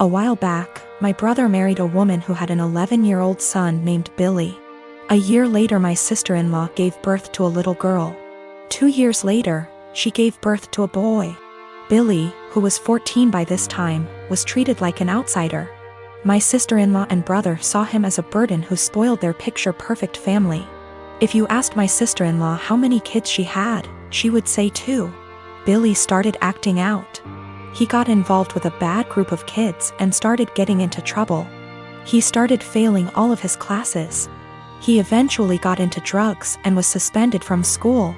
A while back, my brother married a woman who had an 11-year-old son named Billy. A year later, my sister-in-law gave birth to a little girl. 2 years later, she gave birth to a boy. Billy, who was 14 by this time, was treated like an outsider. My sister-in-law and brother saw him as a burden who spoiled their picture-perfect family. If you asked my sister-in-law how many kids she had, she would say 2. Billy started acting out. He got involved with a bad group of kids and started getting into trouble. He started failing all of his classes. He eventually got into drugs and was suspended from school.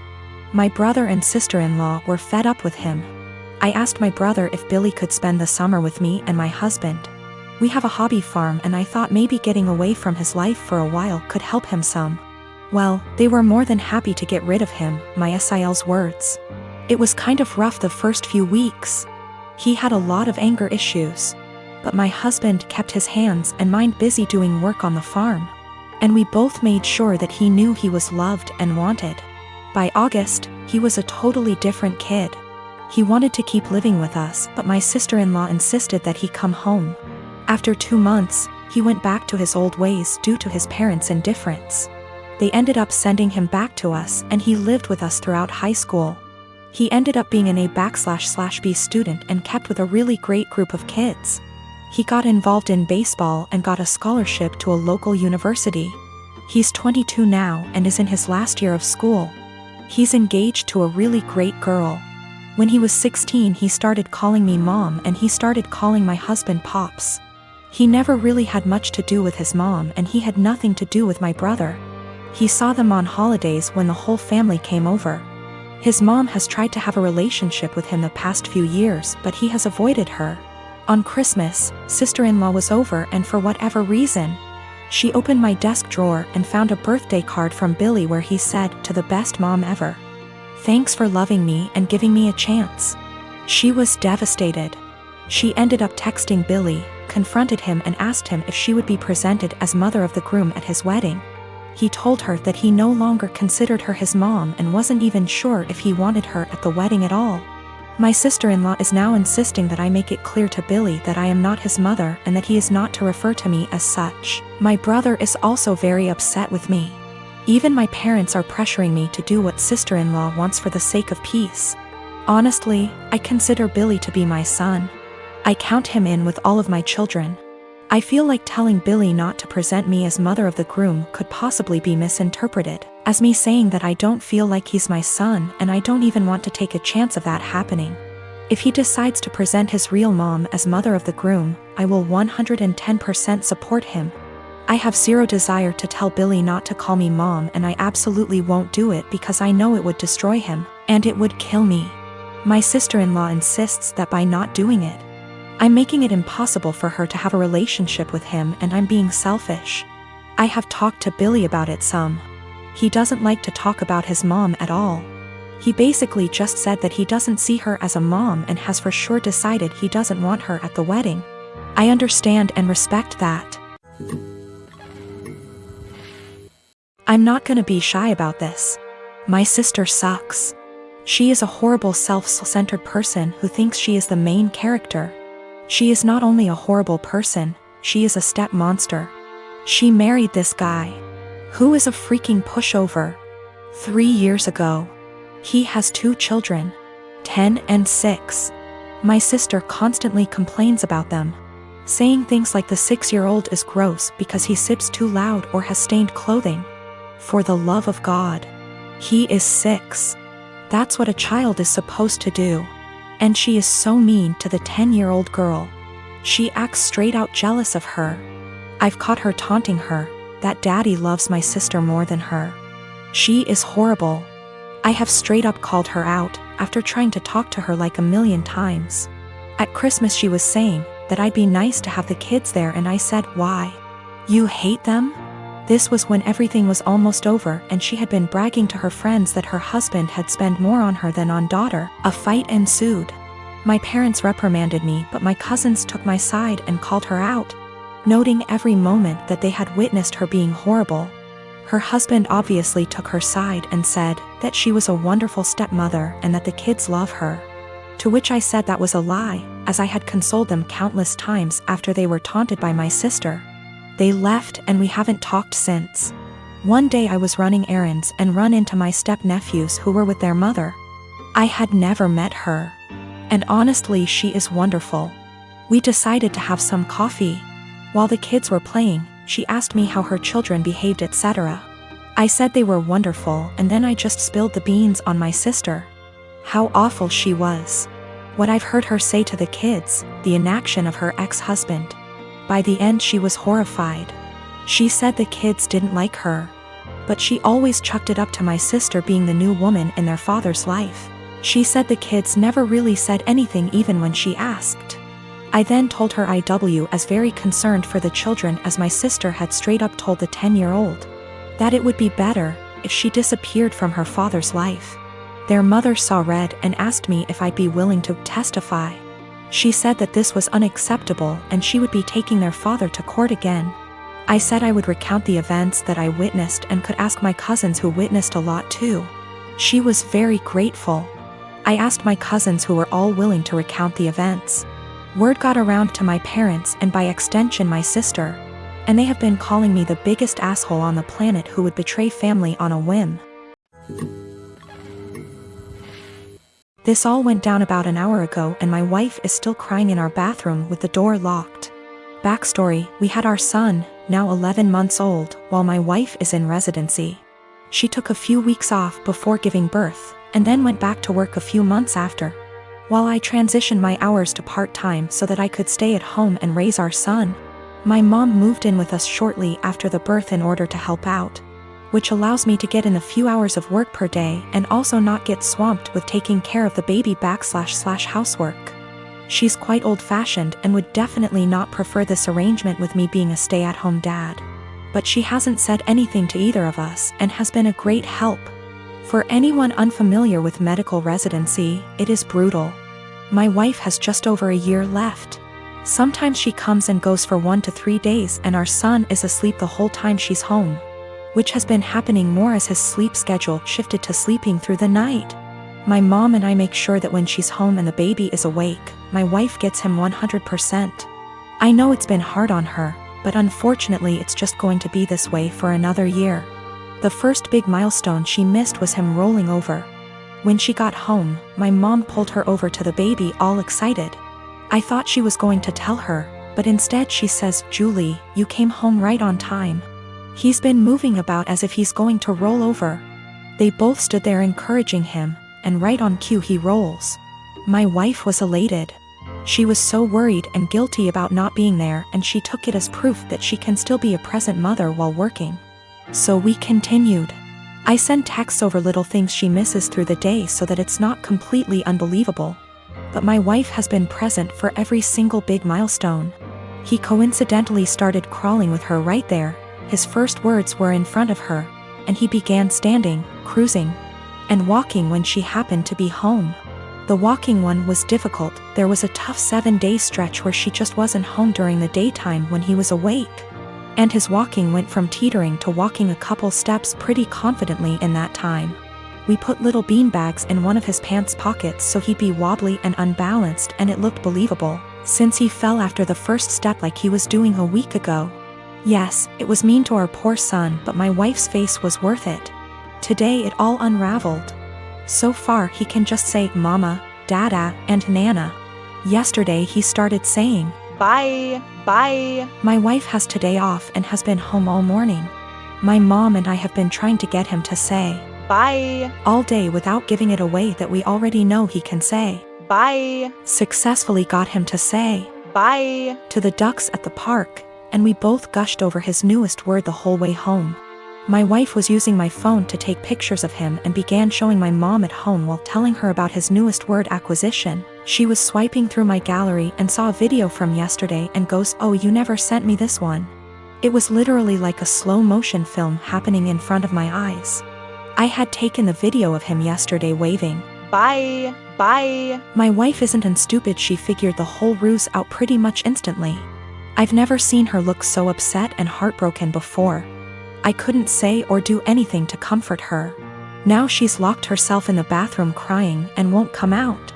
My brother and sister-in-law were fed up with him. I asked my brother if Billy could spend the summer with me and my husband. We have a hobby farm and I thought maybe getting away from his life for a while could help him some. Well, they were more than happy to get rid of him, my SIL's words. It was kind of rough the first few weeks. He had a lot of anger issues. But my husband kept his hands and mind busy doing work on the farm. And we both made sure that he knew he was loved and wanted. By August, he was a totally different kid. He wanted to keep living with us, but my sister-in-law insisted that he come home. After 2 months, he went back to his old ways due to his parents' indifference. They ended up sending him back to us and he lived with us throughout high school. He ended up being an A/B student and kept with a really great group of kids. He got involved in baseball and got a scholarship to a local university. He's 22 now and is in his last year of school. He's engaged to a really great girl. When he was 16, he started calling me mom and he started calling my husband pops. He never really had much to do with his mom and he had nothing to do with my brother. He saw them on holidays when the whole family came over. His mom has tried to have a relationship with him the past few years, but he has avoided her. On Christmas, sister-in-law was over and for whatever reason, she opened my desk drawer and found a birthday card from Billy where he said, "To the best mom ever. Thanks for loving me and giving me a chance." She was devastated. She ended up texting Billy, confronted him and asked him if she would be presented as mother of the groom at his wedding. He told her that he no longer considered her his mom and wasn't even sure if he wanted her at the wedding at all. My sister-in-law is now insisting that I make it clear to Billy that I am not his mother and that he is not to refer to me as such. My brother is also very upset with me. Even my parents are pressuring me to do what sister-in-law wants for the sake of peace. Honestly, I consider Billy to be my son. I count him in with all of my children. I feel like telling Billy not to present me as mother of the groom could possibly be misinterpreted as me saying that I don't feel like he's my son and I don't even want to take a chance of that happening. If he decides to present his real mom as mother of the groom, I will 110% support him. I have zero desire to tell Billy not to call me mom and I absolutely won't do it because I know it would destroy him, and it would kill me. My sister-in-law insists that by not doing it, I'm making it impossible for her to have a relationship with him and I'm being selfish. I have talked to Billy about it some. He doesn't like to talk about his mom at all. He basically just said that he doesn't see her as a mom and has for sure decided he doesn't want her at the wedding. I understand and respect that. I'm not gonna be shy about this. My sister sucks. She is a horrible self-centered person who thinks she is the main character. She is not only a horrible person, she is a step monster. She married this guy, who is a freaking pushover, 3 years ago. He has 2 children, 10 and 6. My sister constantly complains about them, saying things like the 6-year-old is gross because he sips too loud or has stained clothing. For the love of God, he is 6. That's what a child is supposed to do. And she is so mean to the 10-year-old girl. She acts straight out jealous of her. I've caught her taunting her that daddy loves my sister more than her. She is horrible. I have straight up called her out after trying to talk to her like a million times. At Christmas she was saying that I'd be nice to have the kids there and I said, "Why? You hate them?" This was when everything was almost over and she had been bragging to her friends that her husband had spent more on her than on daughter. A fight ensued. My parents reprimanded me, but my cousins took my side and called her out, noting every moment that they had witnessed her being horrible. Her husband obviously took her side and said that she was a wonderful stepmother and that the kids love her. To which I said that was a lie, as I had consoled them countless times after they were taunted by my sister. They left and we haven't talked since. One day I was running errands and run into my step-nephews who were with their mother. I had never met her. And honestly, she is wonderful. We decided to have some coffee. While the kids were playing, she asked me how her children behaved, etc. I said they were wonderful, and then I just spilled the beans on my sister. How awful she was. What I've heard her say to the kids, the inaction of her ex-husband. By the end she was horrified. She said the kids didn't like her. But she always chucked it up to my sister being the new woman in their father's life. She said the kids never really said anything even when she asked. I then told her I was very concerned for the children, as my sister had straight up told the 10-year-old that it would be better if she disappeared from her father's life. Their mother saw red and asked me if I'd be willing to testify. She said that this was unacceptable and she would be taking their father to court again. I said I would recount the events that I witnessed and could ask my cousins who witnessed a lot too. She was very grateful. I asked my cousins who were all willing to recount the events. Word got around to my parents and by extension my sister, and they have been calling me the biggest asshole on the planet who would betray family on a whim. This all went down about an hour ago and my wife is still crying in our bathroom with the door locked. Backstory: we had our son, now 11 months old, while my wife is in residency. She took a few weeks off before giving birth, and then went back to work a few months after. While I transitioned my hours to part-time so that I could stay at home and raise our son, my mom moved in with us shortly after the birth in order to help out, which allows me to get in a few hours of work per day and also not get swamped with taking care of the baby / housework. She's quite old-fashioned and would definitely not prefer this arrangement with me being a stay-at-home dad. But she hasn't said anything to either of us and has been a great help. For anyone unfamiliar with medical residency, it is brutal. My wife has just over a year left. Sometimes she comes and goes for 1 to 3 days and our son is asleep the whole time she's home, which has been happening more as his sleep schedule shifted to sleeping through the night. My mom and I make sure that when she's home and the baby is awake, my wife gets him 100%. I know it's been hard on her, but unfortunately it's just going to be this way for another year. The first big milestone she missed was him rolling over. When she got home, my mom pulled her over to the baby all excited. I thought she was going to tell her, but instead she says, "Julie, you came home right on time. He's been moving about as if he's going to roll over." They both stood there encouraging him, and right on cue he rolls. My wife was elated. She was so worried and guilty about not being there, and she took it as proof that she can still be a present mother while working. So we continued. I send texts over little things she misses through the day so that it's not completely unbelievable. But my wife has been present for every single big milestone. He coincidentally started crawling with her right there. His first words were in front of her, and he began standing, cruising, and walking when she happened to be home. The walking one was difficult. There was a tough 7-day stretch where she just wasn't home during the daytime when he was awake. And his walking went from teetering to walking a couple steps pretty confidently in that time. We put little beanbags in one of his pants pockets so he'd be wobbly and unbalanced, and it looked believable, since he fell after the first step like he was doing a week ago. Yes, it was mean to our poor son, but my wife's face was worth it. Today it all unraveled. So far he can just say mama, dada, and nana. Yesterday he started saying, "Bye, bye." My wife has today off and has been home all morning. My mom and I have been trying to get him to say, "Bye," all day without giving it away that we already know he can say, "Bye." Successfully got him to say, "Bye," to the ducks at the park, and we both gushed over his newest word the whole way home. My wife was using my phone to take pictures of him and began showing my mom at home while telling her about his newest word acquisition. She was swiping through my gallery and saw a video from yesterday and goes, "Oh, you never sent me this one." It was literally like a slow motion film happening in front of my eyes. I had taken the video of him yesterday waving, "Bye, bye." My wife isn't stupid, she figured the whole ruse out pretty much instantly. I've never seen her look so upset and heartbroken before. I couldn't say or do anything to comfort her. Now she's locked herself in the bathroom crying and won't come out.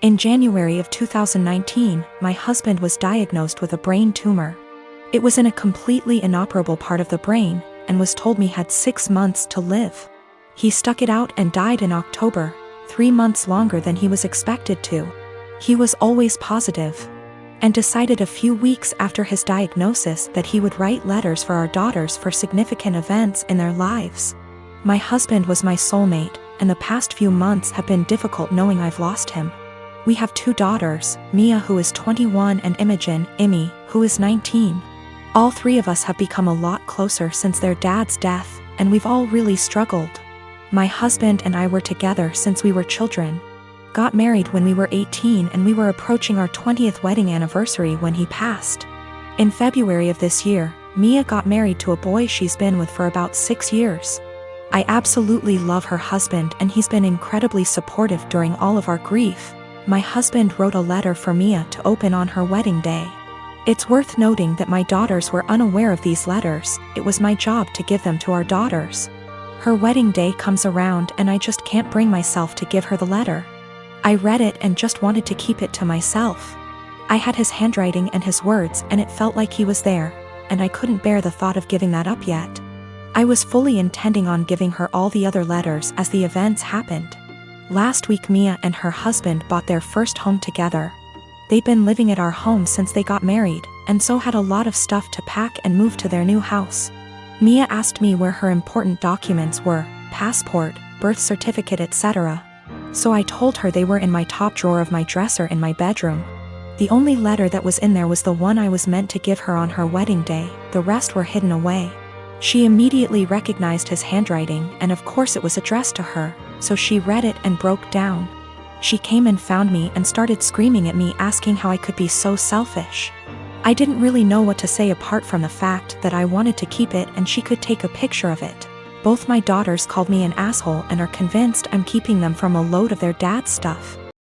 In January of 2019, my husband was diagnosed with a brain tumor. It was in a completely inoperable part of the brain, and was told me had 6 months to live. He stuck it out and died in October, 3 months longer than he was expected to. He was always positive, and decided a few weeks after his diagnosis that he would write letters for our daughters for significant events in their lives. My husband was my soulmate, and the past few months have been difficult knowing I've lost him. We have 2 daughters, Mia, who is 21, and Imogen, Imi, who is 19. All 3 of us have become a lot closer since their dad's death, and we've all really struggled. My husband and I were together since we were children. Got married when we were 18, and we were approaching our 20th wedding anniversary when he passed. In February of this year, Mia got married to a boy she's been with for about 6 years. I absolutely love her husband, and he's been incredibly supportive during all of our grief. My husband wrote a letter for Mia to open on her wedding day. It's worth noting that my daughters were unaware of these letters. It was my job to give them to our daughters. Her wedding day comes around and I just can't bring myself to give her the letter. I read it and just wanted to keep it to myself. I had his handwriting and his words, and it felt like he was there, and I couldn't bear the thought of giving that up yet. I was fully intending on giving her all the other letters as the events happened. Last week, Mia and her husband bought their first home together. They'd been living at our home since they got married, and so had a lot of stuff to pack and move to their new house. Mia asked me where her important documents were, passport, birth certificate, etc. So I told her they were in my top drawer of my dresser in my bedroom. The only letter that was in there was the one I was meant to give her on her wedding day. The rest were hidden away. She immediately recognized his handwriting, and of course it was addressed to her, so she read it and broke down. She came and found me and started screaming at me, asking how I could be so selfish. I didn't really know what to say apart from the fact that I wanted to keep it and she could take a picture of it. Both my daughters called me an asshole and are convinced I'm keeping them from a load of their dad's stuff.